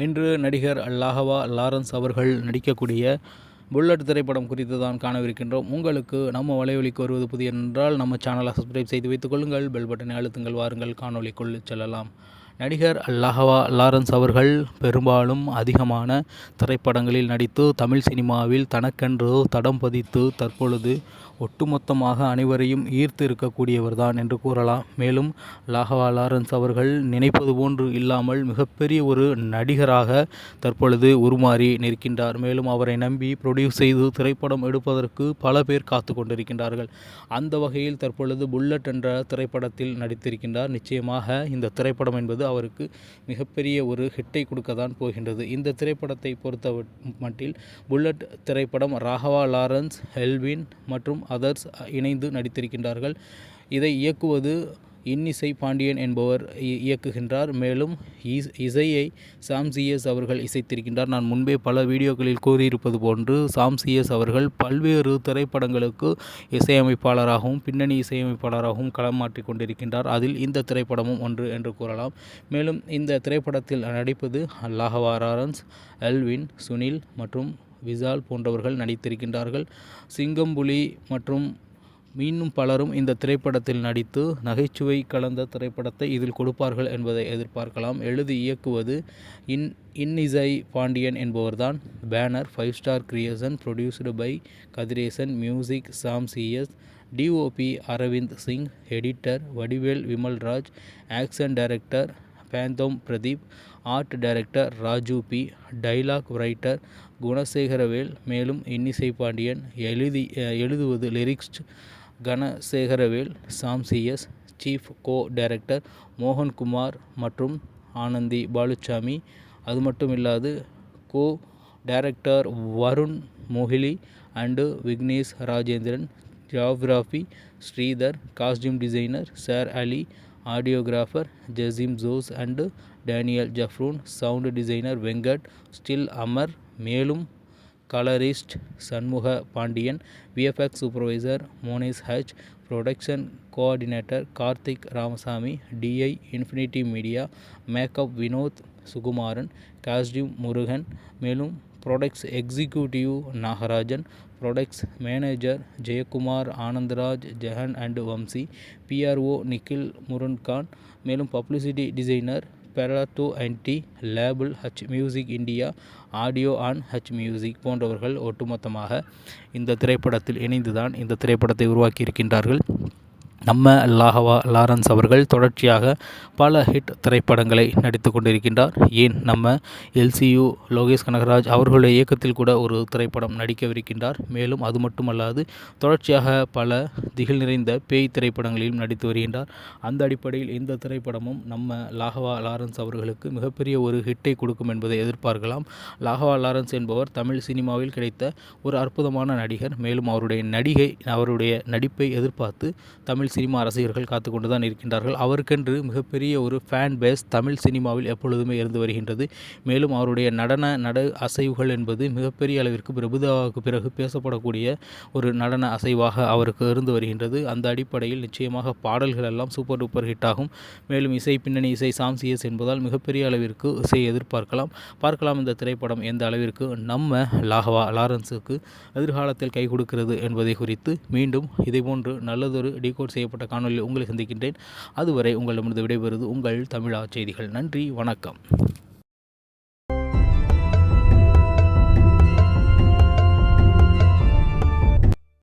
இன்று நடிகர் லாகவா லாரன்ஸ் அவர்கள் நடிக்கக்கூடிய புல்லட் திரைப்படம் குறித்து தான் காணவிருக்கின்றோம். உங்களுக்கு நம்ம வலையொலிக்கு வருவது புதிய என்றால் நம்ம சேனலை சப்ஸ்கிரைப் செய்து வைத்துக் கொள்ளுங்கள். பெல் பட்டனை அழுத்துங்கள். வாருங்கள் காணொலிக்குள் செல்லலாம். நடிகர் லாகவா லாரன்ஸ் அவர்கள் பெரும்பாலும் அதிகமான திரைப்படங்களில் நடித்து தமிழ் சினிமாவில் தனக்கென்று தடம் பதித்து தற்பொழுது ஒட்டுமொத்தமாக அனைவரையும் ஈர்த்து இருக்கக்கூடியவர் தான் என்று கூறலாம். மேலும் லாகவா லாரன்ஸ் அவர்கள் நினைப்பது போன்று இல்லாமல் மிகப்பெரிய ஒரு நடிகராக தற்பொழுது உருமாறி நிற்கின்றார். மேலும் அவரை நம்பி ப்ரொடியூஸ் செய்து திரைப்படம் எடுப்பதற்கு பல பேர் காத்து கொண்டிருக்கின்றார்கள். அந்த வகையில் தற்பொழுது புல்லட் என்ற திரைப்படத்தில் நடித்திருக்கின்றார். நிச்சயமாக இந்த திரைப்படம் என்பது அவருக்கு மிகப்பெரிய ஒரு ஹிட்டை கொடுக்க தான் போகின்றது. இந்த திரைப்படத்தை பொறுத்த மட்டில் புல்லட் திரைப்படம் ராகவா லாரன்ஸ், எல்வின் மற்றும் அதர்ஸ் இணைந்து நடித்திருக்கின்றார்கள். இதை இயக்குவது இன்னிசை பாண்டியன் என்பவர் இயக்குகின்றார். மேலும் இசையை சாம் சிஎஸ் அவர்கள் இசைத்திருக்கின்றார். நான் முன்பே பல வீடியோக்களில் கூறியிருப்பது போன்று சாம் சிஎஸ் அவர்கள் பல்வேறு திரைப்படங்களுக்கு இசையமைப்பாளராகவும் பின்னணி இசையமைப்பாளராகவும் களம் மாற்றிக் கொண்டிருக்கின்றார். அதில் இந்த திரைப்படமும் ஒன்று என்று கூறலாம். மேலும் இந்த திரைப்படத்தில் நடிப்பது லாகவா லாரன்ஸ், எல்வின், சுனில் மற்றும் விசால் போன்றவர்கள் நடித்திருக்கின்றார்கள். சிங்கம்புலி மற்றும் இன்னும் பலரும் இந்த திரைப்படத்தில் நடித்து நகைச்சுவை கலந்த திரைப்படத்தை இதில் கொடுப்பார்கள் என்பதை எதிர்பார்க்கலாம். எழுதி இயக்குவது இன்னிசை பாண்டியன் என்பவர்தான். Banner 5 star creation. Produced by Kathiresan. Music Sam CS. DOP Aravind Singh. Editor Vadivel Vimalraj. Action director Phantom Pradeep. Art director Raju P. Dialogue writer Gunasekaravel. மேலும் இன்னிசை பாண்டியன். எழுதுவது lyrics Ganasekaravel. Sam CS. Chief co director Mohankumar மற்றும் ஆனந்தி பாலுச்சாமி. அது மட்டும் இல்லாது co director Varun Mohili and Vignesh Rajendran. Choreography Sridhar. Costume designer சார் Ali. Audiographer Jaseem Jose and Daniel ஜஃப்ரூன். Sound designer Venkat. Still Amar. மேலும் colourist Shanmuga Pandian. VFX supervisor Monesh H. Production coordinator Karthik Ramasamy. DI Infinity Media. Makeup Vinod Sukumaran. Costume Murugan. மேலும் products executive Nagarajan. Products manager Jayakumar Anandaraj Jagan and Vamsi. PRO Nikhil Murukan. மேலும் publicity designer பெராட்டோ அண்டி. Label H music India. Audio on H music போன்றவர்கள் ஒட்டுமொத்தமாக இந்த திரைப்படத்தில் இணைந்துதான் இந்த திரைப்படத்தை உருவாக்கியிருக்கின்றார்கள். நம்ம லாகவா லாரன்ஸ் அவர்கள் தொடர்ச்சியாக பல ஹிட் திரைப்படங்களை நடித்து கொண்டிருக்கின்றார். ஏன் நம்ம எல்சியு லோகேஷ் கனகராஜ் அவர்களுடைய இயக்கத்தில் கூட ஒரு திரைப்படம் நடிக்கவிருக்கின்றார். மேலும் அது மட்டுமல்லாது தொடர்ச்சியாக பல திகில் நிறைந்த பேய் திரைப்படங்களிலும் நடித்து வருகின்றார். அந்த அடிப்படையில் இந்த திரைப்படமும் நம்ம லாகவா லாரன்ஸ் அவர்களுக்கு மிகப்பெரிய ஒரு ஹிட்டை கொடுக்கும் என்பதை எதிர்பார்க்கலாம். லாகவா லாரன்ஸ் என்பவர் தமிழ் சினிமாவில் கிடைத்த ஒரு அற்புதமான நடிகர். மேலும் அவருடைய நடிப்பை எதிர்பார்த்து தமிழ் சினிமா ரசிகர்கள் காத்து கொண்டு தான் இருக்கின்றார்கள். அவருக்கென்று மிகப்பெரிய ஒரு ஃபேன் பேஸ் தமிழ் சினிமாவில் எப்பொழுதுமே இருந்து வருகின்றது. மேலும் அவருடைய நட அசைவுகள் என்பது மிகப்பெரிய அளவிற்கு பிரபுதாவுக்கு பிறகு பேசப்படக்கூடிய ஒரு நடன அசைவாக அவருக்கு இருந்து வருகின்றது. அந்த அடிப்படையில் நிச்சயமாக பாடல்கள் எல்லாம் சூப்பர் டூப்பர் ஹிட் ஆகும். மேலும் பின்னணி இசை சாம் சிஎஸ் என்பதால் மிகப்பெரிய அளவிற்கு இசையை பார்க்கலாம் இந்த திரைப்படம் எந்த அளவிற்கு நம்ம லாகவா லாரன்ஸுக்கு எதிர்காலத்தில் கை கொடுக்கிறது என்பதை குறித்து மீண்டும் இதேபோன்று நல்லதொரு டீகோட் செய்யப்பட்ட காணொலியில் உங்களை சந்திக்கின்றேன். அதுவரை உங்களிடமிருந்து விடைபெறுவது உங்கள் தமிழா செய்திகள். நன்றி, வணக்கம்.